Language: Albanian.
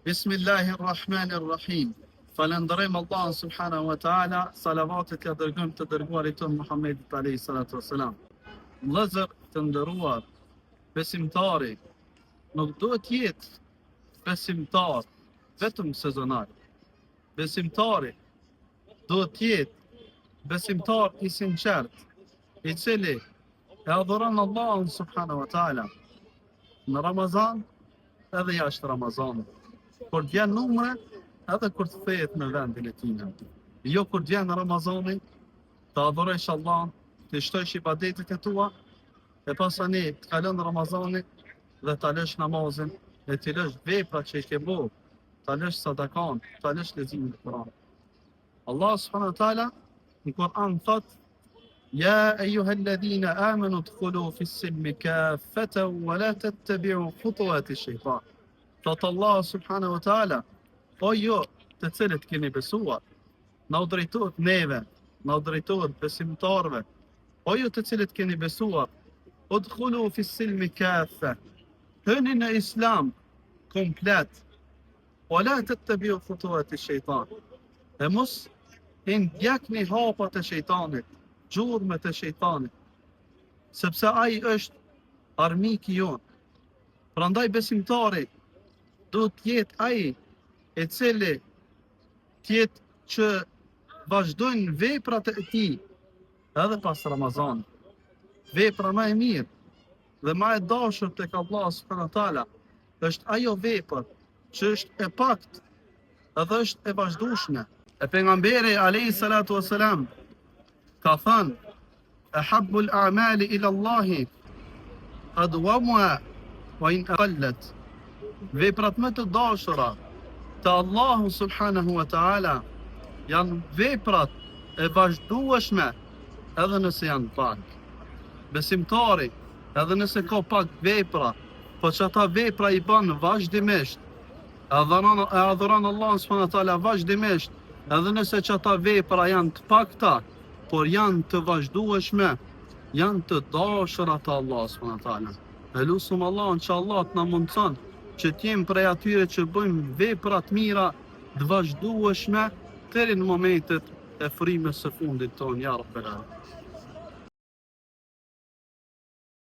Bismillahirrahmanirrahim. Falenderojmë Allahun subhanahu wa taala, salavatet ja dërgojmë të dërguarit ton Muhammedit alayhi salatu wassalam. Vëllezër të nderuar, besimtari nuk duhet jetë besimtar vetëm sezonal. Besimtari duhet jetë besimtar i sinqert, i cili e adhuron Allahun subhanahu wa taala në Ramazan edhe jashtë Ramazanit. Kur t'jen numre, edhe kur të thejet në vendin e tina. Jo kur t'jen në Ramazani, të adhurojsh Allah, të shtojsh ibadetet e tua, e pasani të kalon Ramazani dhe të lësh namazin, e të lësh vepra që i ke bo, të lësh sadakan, të lësh lezimin e Kur'an. Allah subhanahu wa taala në Kur'an thot: Ja ejuhalladhina amanu dkhulu fis-silmi kaffatan wa la tattabi'u khutuwati ash-shaytan. Thotë Allah subhanahu wa taala, o jo të cilët keni besuar, na u drejtohet neve, na u drejtohet besimtarve, o jo të cilët keni besuar, udkhulu fis-silmi kaffa, hyni në Islam komplet, wala tattabi'u khutuwati ash-shaytan, e mos i ndjekni hapat e shejtanit, gjurmët e shejtanit, sepse ai është armiki jon. Prandaj besimtari do t'jetë ai e cili t'jetë që vazhdojnë veprat e tij edhe pas Ramazan. Vepra më e mirë dhe më e dashur tek Allah subhanahu wa taala është ajo vepër që është e pakt edhe është e vazhdueshme. E pejgamberi alayhi salatu wassalam ka thënë: Ahabbul a'mali ila Allahi adwamuha wa in aqallat. Veprat më të dashura të Allahu subhanahu wa taala janë veprat e vazhdueshme edhe nëse janë pak. Besimtari edhe nëse ka pak vepra, po që ata vepra i bën vazhdimisht, e adhuron Allahun subhanahu wa taala vazhdimisht, edhe nëse që ata vepra janë të pakta, por janë të vazhdueshme, janë të dashura të Allahut subhanahu wa taala. E lutem Allahun që Allah të na mundson që t'jem prej atyre që bëjmë veprat mira të vazhdueshme deri në momentet e frymës së fundit tonë, ja Rabbel Alamin.